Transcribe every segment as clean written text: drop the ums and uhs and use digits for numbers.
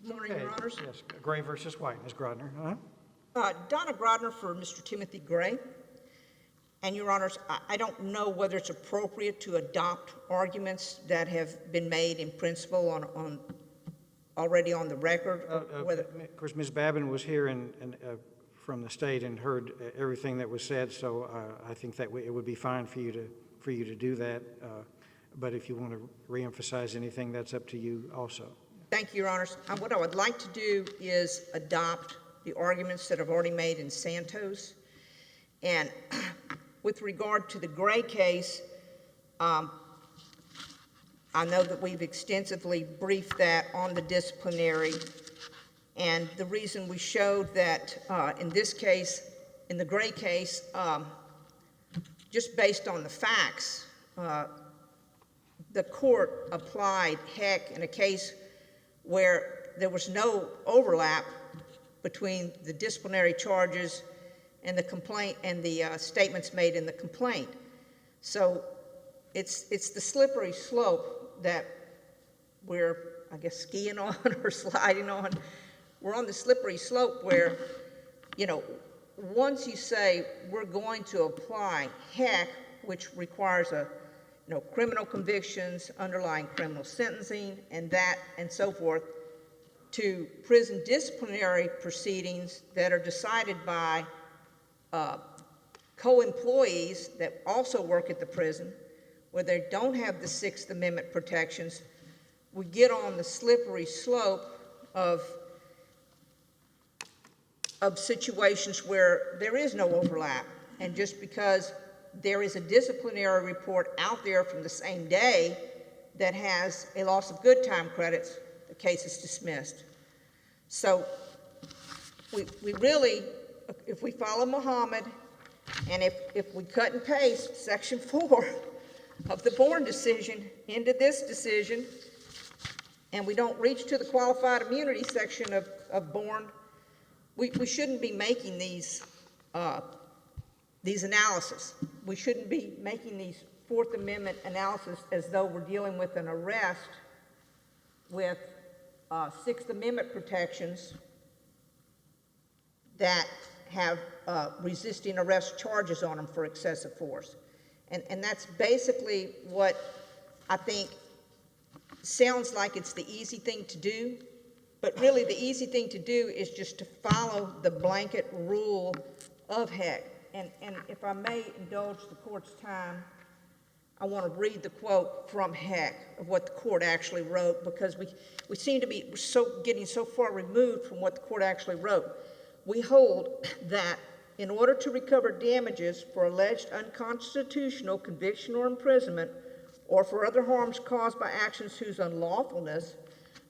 Morning, Your Honors. Yes, Gray versus White, Ms. Grodner. Donna Grodner for Mr. Timothy Gray. And Your Honors, I don't know whether it's appropriate to adopt arguments that have been made in principle already on the record. Of course, Ms. Babin was here from the state and heard everything that was said, so I think that it would be fine for you to do that. But if you want to reemphasize anything, that's up to you also. Thank you, Your Honors. What I would like to do is adopt the arguments that I've already made in Santos. And with regard to the Gray case, I know that we've extensively briefed that on the disciplinary. And the reason we showed that in this case, in the Gray case, just based on the facts, the court applied Heck in a case where there was no overlap between the disciplinary charges and the complaint and the statements made in the complaint. So it's the slippery slope that we're, I guess, skiing on or sliding on. We're on the slippery slope where, you know, once you say we're going to apply Heck, which requires criminal convictions, underlying criminal sentencing, and so forth, to prison disciplinary proceedings that are decided by co-employees that also work at the prison, where they don't have the Sixth Amendment protections, we get on the slippery slope of situations where there is no overlap. And just because there is a disciplinary report out there from the same day that has a loss of good time credits, the case is dismissed. So we really, if we follow Muhammad, and if we cut and paste Section 4 of the Bourne decision into this decision, and we don't reach to the qualified immunity section of Bourne, we shouldn't be making these analyses. We shouldn't be making these Fourth Amendment analysis as though we're dealing with an arrest with Sixth Amendment protections that have resisting arrest charges on them for excessive force. And that's basically what I think sounds like it's the easy thing to do, but really the easy thing to do is just to follow the blanket rule of Heck. And if I may indulge the court's time, I want to read the quote from Heck of what the court actually wrote, because we seem to be getting so far removed from what the court actually wrote. We hold that in order to recover damages for alleged unconstitutional conviction or imprisonment, or for other harms caused by actions whose unlawfulness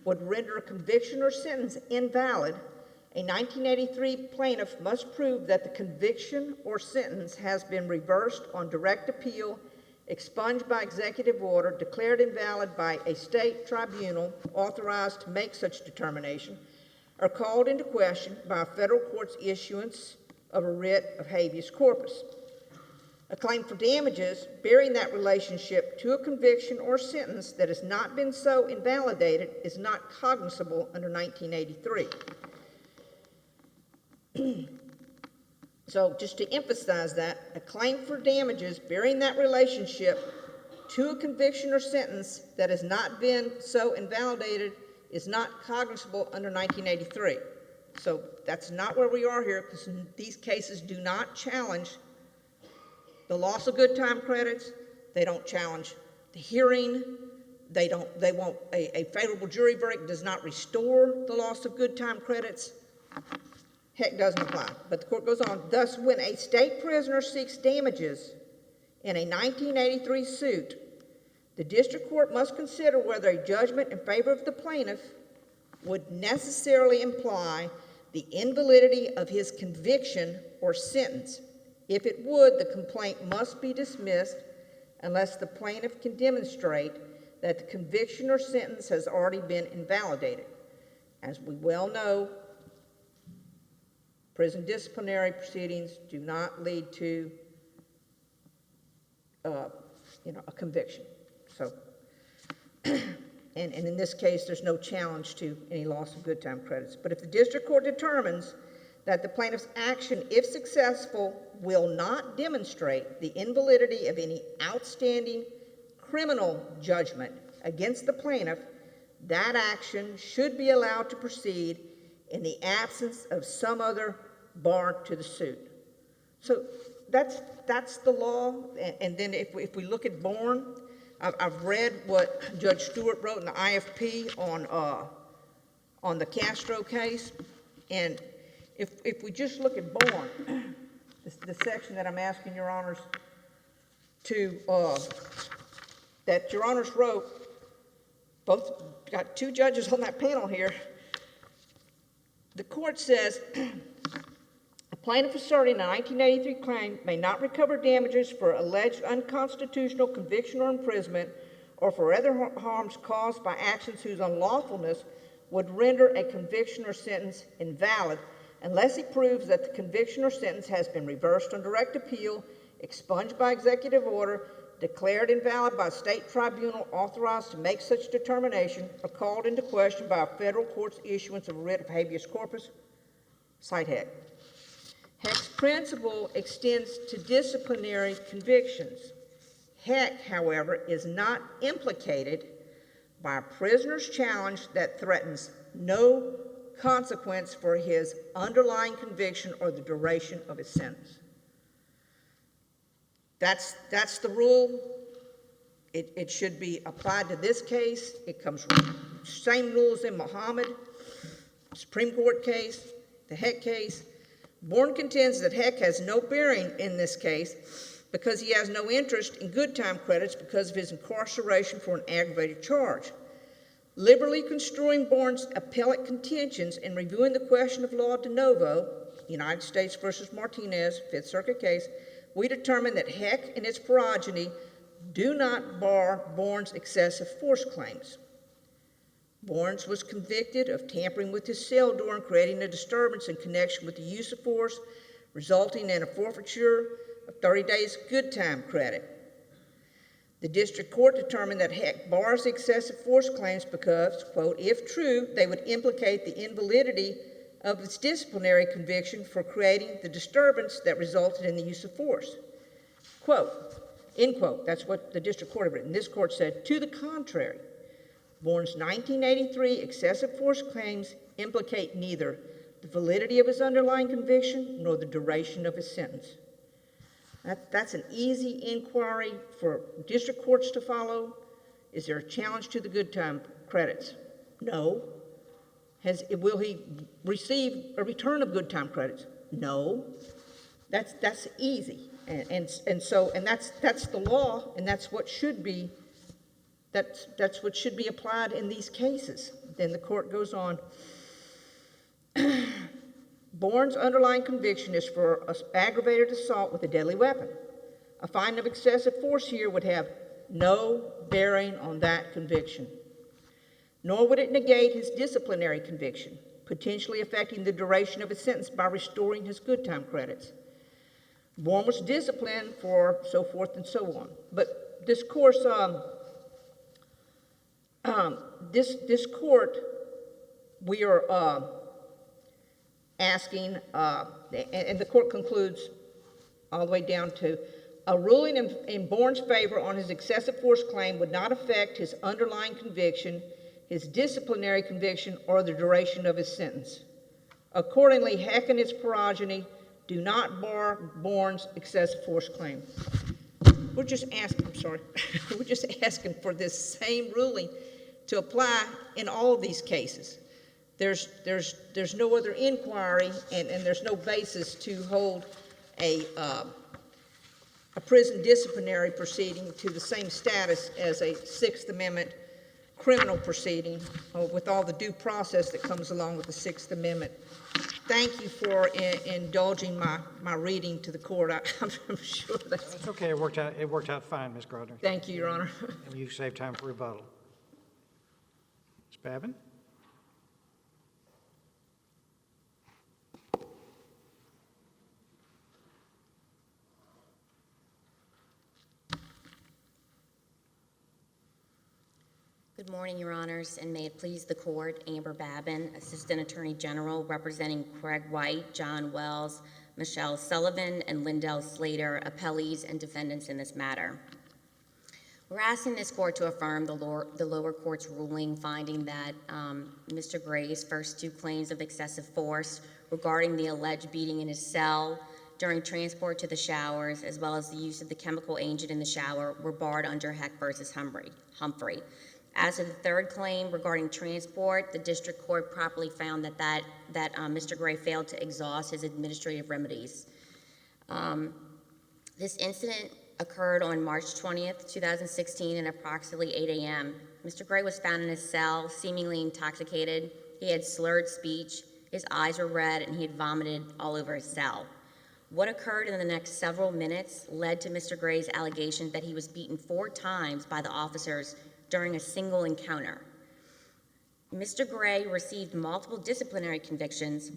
would render a conviction or sentence invalid, a 1983 plaintiff must prove that the conviction or sentence has been reversed on direct appeal, expunged by executive order, declared invalid by a state tribunal authorized to make such determination, or called into question by a federal court's issuance of a writ of habeas corpus. A claim for damages bearing that relationship to a conviction or sentence that has not been so invalidated is not cognizable under 1983. So just to emphasize that, a claim for damages bearing that relationship to a conviction or sentence that has not been so invalidated is not cognizable under 1983. So that's not where we are here, because these cases do not challenge the loss of good time credits. They don't challenge the hearing. They won't, a favorable jury verdict does not restore the loss of good time credits. Heck doesn't apply. But the court goes on, thus when a state prisoner seeks damages in a 1983 suit, the district court must consider whether a judgment in favor of the plaintiff would necessarily imply the invalidity of his conviction or sentence. If it would, the complaint must be dismissed unless the plaintiff can demonstrate that the conviction or sentence has already been invalidated. As we well know, prison disciplinary proceedings do not lead to a conviction. So and in this case, there's no challenge to any loss of good time credits. But if the district court determines that the plaintiff's action, if successful, will not demonstrate the invalidity of any outstanding criminal judgment against the plaintiff, that action should be allowed to proceed in the absence of some other bar to the suit. So that's the law. And then if we look at Bourne, I've read what Judge Stewart wrote in the IFP on the Castro case, and if we just look at Bourne, the section that I'm asking Your Honors to that Your Honors wrote, both got two judges on that panel here. The court says, a plaintiff asserting a 1983 claim may not recover damages for alleged unconstitutional conviction or imprisonment or for other harms caused by actions whose unlawfulness would render a conviction or sentence invalid unless he proves that the conviction or sentence has been reversed on direct appeal, expunged by executive order, declared invalid by a state tribunal authorized to make such determination, or called into question by a federal court's issuance of a writ of habeas corpus. Cite Heck. Heck's principle extends to disciplinary convictions. Heck, however, is not implicated by a prisoner's challenge that threatens no consequence for his underlying conviction or the duration of his sentence. That's the rule. It should be applied to this case. It comes from the same rules in Muhammad, Supreme Court case, the Heck case. Bourne contends that Heck has no bearing in this case because he has no interest in good time credits because of his incarceration for an aggravated charge. Liberally construing Bourne's appellate contentions and reviewing the question of law de novo, United States versus Martinez, Fifth Circuit case, we determined that Heck and its progeny do not bar Bourne's excessive force claims. Bourne was convicted of tampering with his cell door and creating a disturbance in connection with the use of force, resulting in a forfeiture of 30 days good time credit. The district court determined that Heck bars the excessive force claims because, quote, if true, they would implicate the invalidity of its disciplinary conviction for creating the disturbance that resulted in the use of force. Quote, end quote. That's what the district court had written. This court said, to the contrary, Bourne's 1983 excessive force claims implicate neither the validity of his underlying conviction nor the duration of his sentence. That's an easy inquiry for district courts to follow. Is there a challenge to the good time credits? No. Will he receive a return of good time credits? No. That's easy, and that's the law, and that's what should be applied in these cases. Then the court goes on. Bourne's underlying conviction is for aggravated assault with a deadly weapon. A finding of excessive force here would have no bearing on that conviction, nor would it negate his disciplinary conviction, potentially affecting the duration of his sentence by restoring his good time credits. Bourne was disciplined for so forth and so on. But this course, this court, we are asking, and the court concludes all the way down to, a ruling in Bourne's favor on his excessive force claim would not affect his underlying conviction, his disciplinary conviction, or the duration of his sentence. Accordingly, Heck and its progeny do not bar Bourne's excessive force claim. We're just asking, we're just asking for this same ruling to apply in all of these cases. There's no other inquiry, and there's no basis to hold a prison disciplinary proceeding to the same status as a Sixth Amendment criminal proceeding with all the due process that comes along with the Sixth Amendment. Thank you for indulging my reading to the court. I'm sure that's okay. It worked out fine, Ms. Grodner. Thank you, Your Honor. And you've saved time for rebuttal. Ms. Babin? Good Good morning, Your Honors, and may it please the Court, Amber Babin, Assistant Attorney General, representing Craig White, John Wells, Michelle Sullivan, and Lindell Slater, appellees and defendants in this matter. We're asking this Court to affirm the lower court's ruling finding that Mr. Gray's first two claims of excessive force regarding the alleged beating in his cell during transport to the showers, as well as the use of the chemical agent in the shower, were barred under Heck v. Humphrey. As to the third claim regarding transport, the district court properly found that Mr. Gray failed to exhaust his administrative remedies. This incident occurred on March 20th, 2016 at approximately 8 a.m. Mr. Gray was found in his cell, seemingly intoxicated. He had slurred speech, his eyes were red, and he had vomited all over his cell. What occurred in the next several minutes led to Mr. Gray's allegation that he was beaten 4 times by the officers during a single encounter. Mr. Gray received multiple disciplinary convictions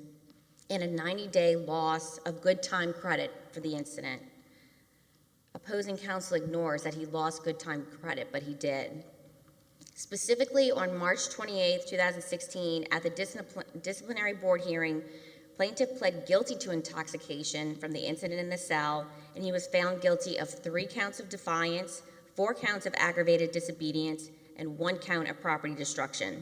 and a 90-day loss of good time credit for the incident. Opposing counsel ignores that he lost good time credit, but he did. Specifically, on March 28, 2016, at the disciplinary board hearing, plaintiff pled guilty to intoxication from the incident in the cell, and he was found guilty of 3 counts of defiance, 4 counts of aggravated disobedience, and 1 count of property destruction.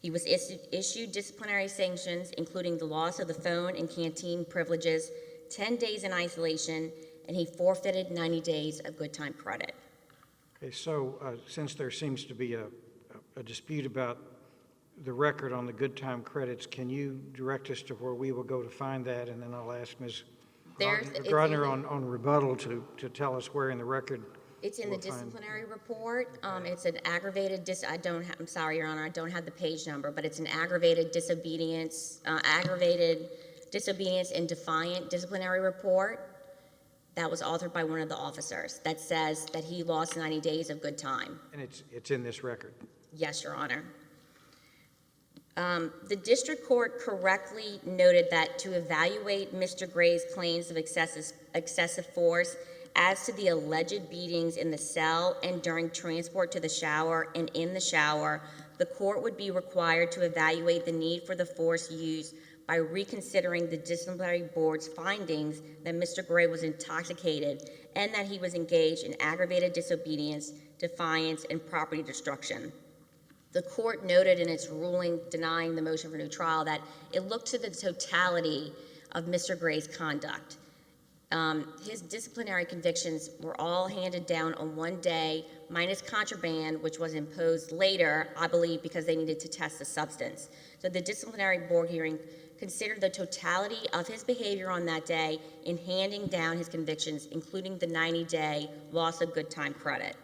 He was issued disciplinary sanctions, including the loss of the phone and canteen privileges, 10 days in isolation, and he forfeited 90 days of good time credit. Okay, so since there seems to be a dispute about the record on the good time credits, can you direct us to where we will go to find that, and then I'll ask Ms. Grodner on rebuttal to tell us where in the record. It's in the disciplinary report. It's an aggravated I'm sorry, Your Honor, I don't have the page number, but it's an aggravated disobedience and defiant disciplinary report that was authored by one of the officers that says that he lost 90 days of good time. And it's in this record? Yes, Your Honor. The district court correctly noted that to evaluate Mr. Gray's claims of excessive force as to the alleged beatings in the cell and during transport to the shower and in the shower, the court would be required to evaluate the need for the force used by reconsidering the disciplinary board's findings that Mr. Gray was intoxicated and that he was engaged in aggravated disobedience, defiance, and property destruction. The court noted in its ruling denying the motion for new trial that it looked to the totality of Mr. Gray's conduct. His disciplinary convictions were all handed down on one day, minus contraband, which was imposed later, I believe, because they needed to test the substance. So the disciplinary board hearing considered the totality of his behavior on that day in handing down his convictions, including the 90-day loss of good time credit.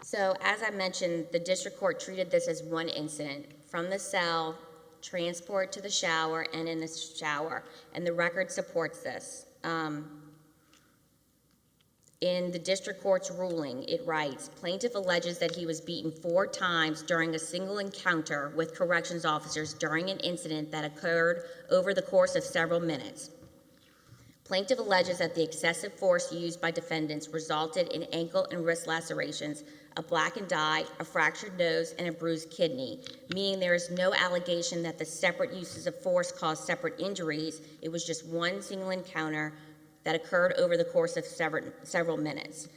So, as I mentioned, the district court treated this as one incident, from the cell, transport to the shower, and in the shower, and the record supports this. In the district court's ruling, it writes, plaintiff alleges that he was beaten 4 times during a single encounter with corrections officers during an incident that occurred over the course of several minutes. Plaintiff alleges that the excessive force used by defendants resulted in ankle and wrist lacerations, a blackened eye, a fractured nose, and a bruised kidney, meaning there is no allegation that the separate uses of force caused separate injuries. It was just one single encounter that occurred over the course of several minutes.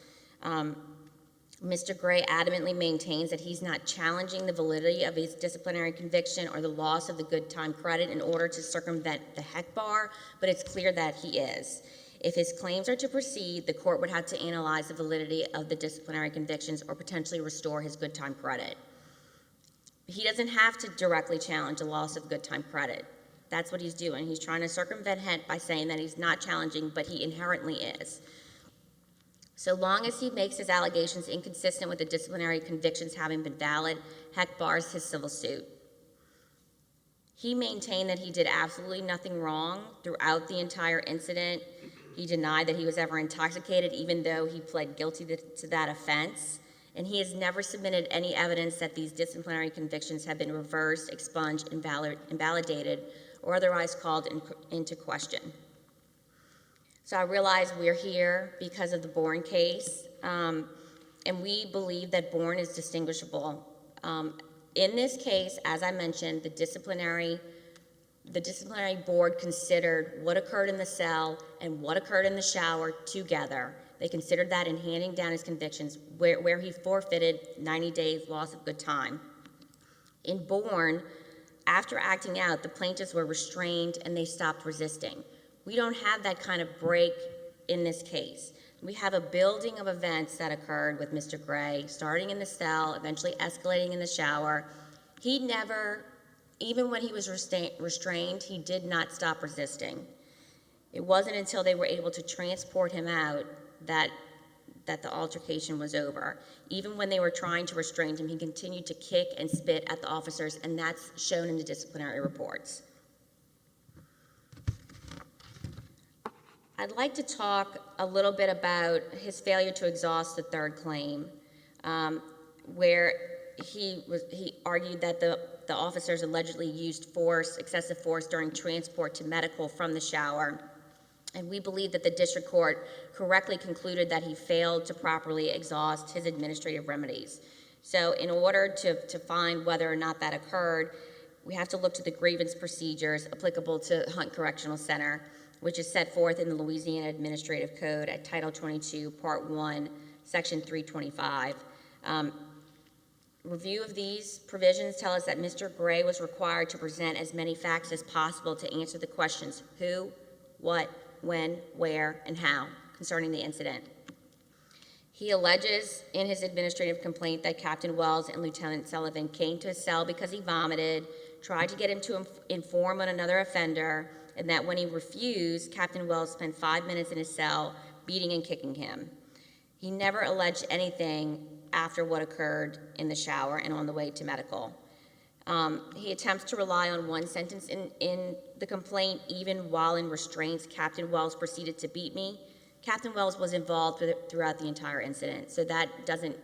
Mr. Gray adamantly maintains that he's not challenging the validity of his disciplinary conviction or the loss of the good time credit in order to circumvent the Heck bar, but it's clear that he is. If his claims are to proceed, the court would have to analyze the validity of the disciplinary convictions or potentially restore his good time credit. He doesn't have to directly challenge the loss of good time credit. That's what he's doing. He's trying to circumvent Heck by saying that he's not challenging, but he inherently is. So long as he makes his allegations inconsistent with the disciplinary convictions having been valid, Heck bars his civil suit. He maintained that he did absolutely nothing wrong throughout the entire incident. He denied that he was ever intoxicated, even though he pled guilty to that offense. And he has never submitted any evidence that these disciplinary convictions have been reversed, expunged, invalidated, or otherwise called into question. So I realize we're here because of the Bourne case, and we believe that Bourne is distinguishable. In this case, as I mentioned, the disciplinary board considered what occurred in the cell and what occurred in the shower together. They considered that in handing down his convictions, where he forfeited 90 days loss of good time. In Bourne, after acting out, the plaintiffs were restrained and they stopped resisting. We don't have that kind of break in this case. We have a building of events that occurred with Mr. Gray, starting in the cell, eventually escalating in the shower. He never, even when he was restrained, he did not stop resisting. It wasn't until they were able to transport him out that the altercation was over. Even when they were trying to restrain him, he continued to kick and spit at the officers, and that's shown in the disciplinary reports. I'd like to talk a little bit about his failure to exhaust the third claim, where he argued that the officers allegedly used excessive force during transport to medical from the shower. And we believe that the district court correctly concluded that he failed to properly exhaust his administrative remedies. So in order to find whether or not that occurred, we have to look to the grievance procedures applicable to Hunt Correctional Center, which is set forth in the Louisiana Administrative Code at Title 22, Part 1, Section 325. Review of these provisions tell us that Mr. Gray was required to present as many facts as possible to answer the questions who, what, when, where, and how concerning the incident. He alleges in his administrative complaint that Captain Wells and Lieutenant Sullivan came to his cell because he vomited, tried to get him to inform on another offender, and that when he refused, Captain Wells spent 5 minutes in his cell beating and kicking him. He never alleged anything after what occurred in the shower and on the way to medical. He attempts to rely on one sentence in the complaint. Even while in restraints, Captain Wells proceeded to beat me. Captain Wells was involved throughout the entire incident, so that doesn't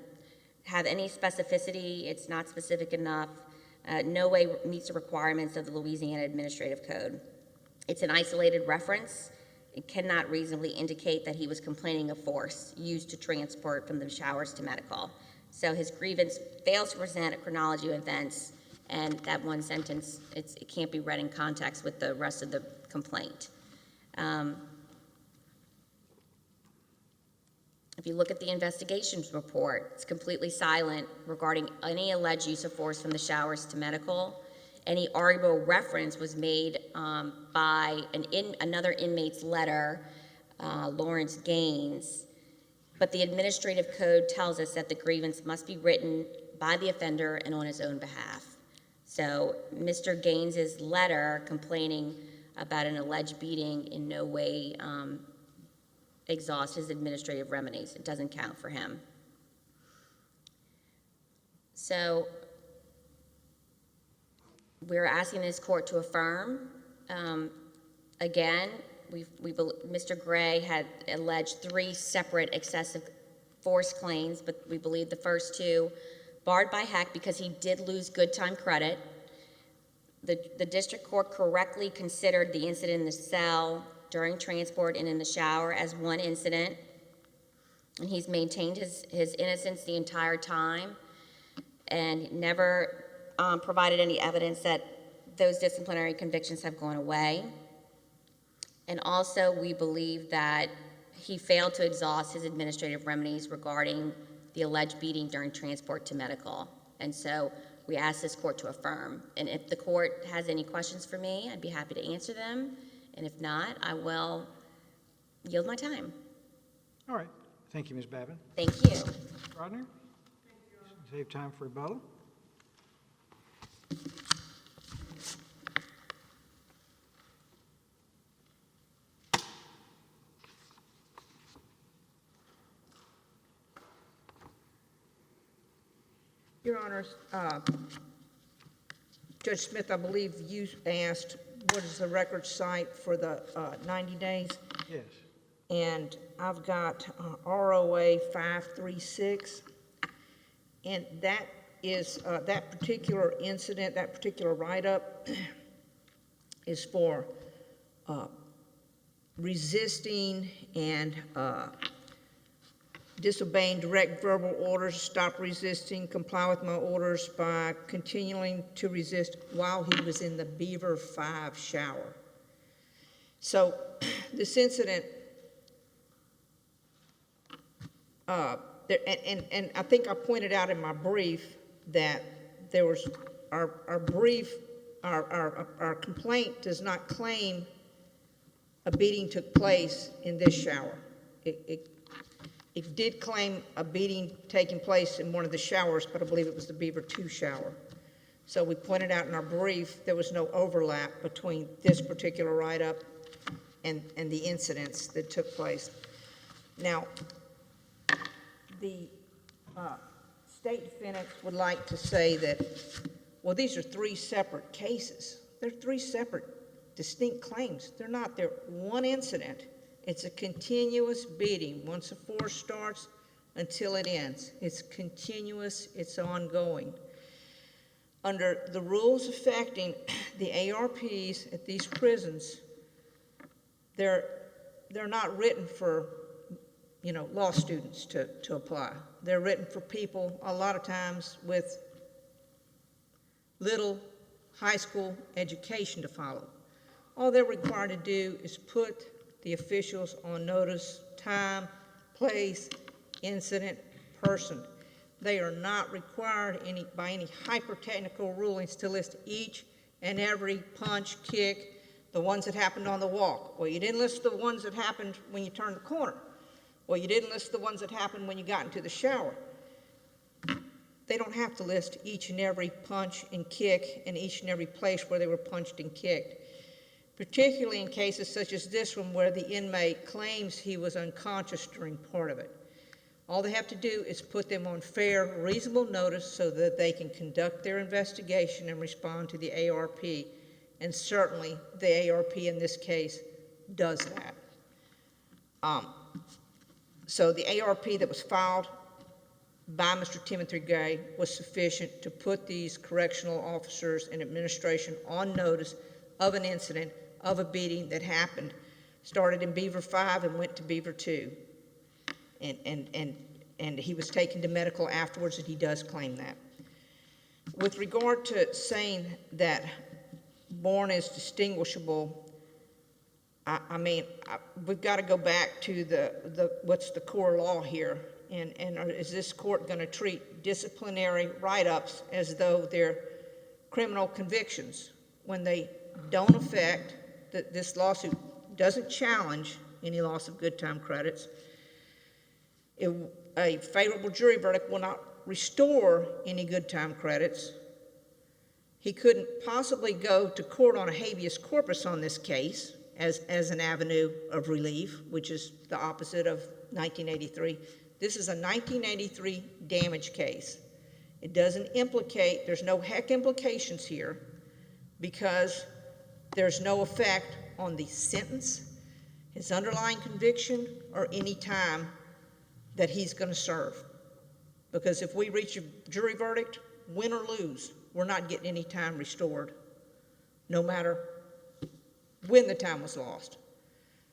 have any specificity. It's not specific enough. No way meets the requirements of the Louisiana Administrative Code. It's an isolated reference. It cannot reasonably indicate that he was complaining of force used to transport from the showers to medical. So his grievance fails to present a chronology of events, and that one sentence, it can't be read in context with the rest of the complaint. If you look at the investigations report, it's completely silent regarding any alleged use of force from the showers to medical. Any arguable reference was made by another inmate's letter, Lawrence Gaines, but the administrative code tells us that the grievance must be written by the offender and on his own behalf. So Mr. Gaines's letter complaining about an alleged beating in no way exhausts his administrative remedies. It doesn't count for him. So we're asking this court to affirm. Again, Mr. Gray had alleged 3 separate excessive force claims, but we believe the first 2 barred by heck because he did lose good time credit. The district court correctly considered the incident in the cell, during transport, and in the shower as one incident, and he's maintained his innocence the entire time and never provided any evidence that those disciplinary convictions have gone away. And also, we believe that he failed to exhaust his administrative remedies regarding the alleged beating during transport to medical. And so we ask this court to affirm. And if the court has any questions for me, I'd be happy to answer them. And if not, I will yield my time. All right. Thank you, Ms. Babin. Thank you. Grodner? Save time for rebuttal. Your Honors, Judge Smith, I believe you asked what is the record cite for the 90 days? Yes. And I've got ROA 536, and that is that particular incident, that particular write-up is for resisting and disobeying direct verbal orders, stop resisting, comply with my orders by continuing to resist while he was in the Beaver 5 shower. So this incident, and I think I pointed out in my brief that there was, our complaint does not claim a beating took place in this shower. It did claim a beating taking place in one of the showers, but I believe it was the Beaver 2 shower. So we pointed out in our brief there was no overlap between this particular write-up and the incidents that took place. Now, the state defendants would like to say that, well, these are 3 separate cases. They're 3 separate distinct claims. They're not. They're one incident. It's a continuous beating. Once a force starts until it ends. It's continuous. It's ongoing. Under the rules affecting the ARPs at these prisons, they're not written for, you know, law students to apply. They're written for people a lot of times with little high school education to follow. All they're required to do is put the officials on notice, time, place, incident, person. They are not required by any hyper-technical rulings to list each and every punch, kick, the ones that happened on the walk. Well, you didn't list the ones that happened when you turned the corner. Well, you didn't list the ones that happened when you got into the shower. They don't have to list each and every punch and kick and each and every place where they were punched and kicked, particularly in cases such as this one where the inmate claims he was unconscious during part of it. All they have to do is put them on fair, reasonable notice so that they can conduct their investigation and respond to the ARP, and certainly the ARP in this case does that. So the ARP that was filed by Mr. Timothy Gray was sufficient to put these correctional officers and administration on notice of an incident, of a beating that happened, started in Beaver 5 and went to Beaver 2. And he was taken to medical afterwards, and he does claim that. With regard to saying that Bourne is distinguishable, I mean, we've got to go back to what's the core law here, and is this court going to treat disciplinary write-ups as though they're criminal convictions when they don't affect, this lawsuit doesn't challenge any loss of good time credits. A favorable jury verdict will not restore any good time credits. He couldn't possibly go to court on a habeas corpus on this case as an avenue of relief, which is the opposite of 1983. This is a 1983 damage case. It doesn't implicate, there's no heck implications here because there's no effect on the sentence, his underlying conviction, or any time that he's going to serve. Because if we reach a jury verdict, win or lose, we're not getting any time restored, no matter when the time was lost.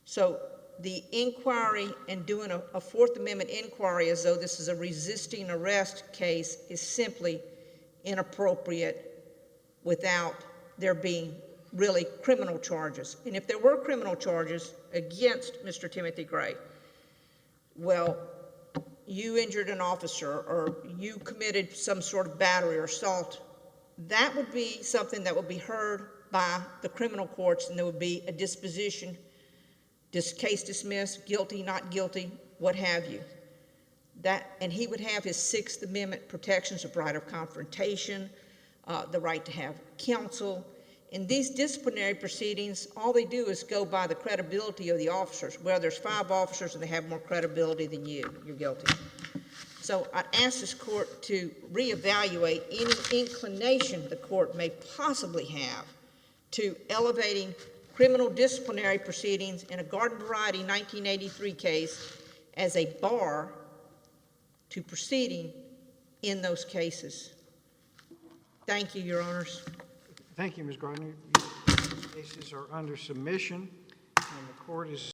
So the inquiry and doing a Fourth Amendment inquiry as though this is a resisting arrest case is simply inappropriate without there being really criminal charges. And if there were criminal charges against Mr. Timothy Gray, well, you injured an officer or you committed some sort of battery or assault, that would be something that would be heard by the criminal courts, and there would be a disposition, case dismissed, guilty, not guilty, what have you. And he would have his Sixth Amendment protections of right of confrontation, the right to have counsel. In these disciplinary proceedings, all they do is go by the credibility of the officers. Well, there's 5 officers and they have more credibility than you. You're guilty. So I'd ask this court to reevaluate any inclination the court may possibly have to elevating criminal disciplinary proceedings in a garden variety 1983 case as a bar to proceeding in those cases. Thank you, Your Honors. Thank you, Ms. Grodner. Cases are under submission, and the court is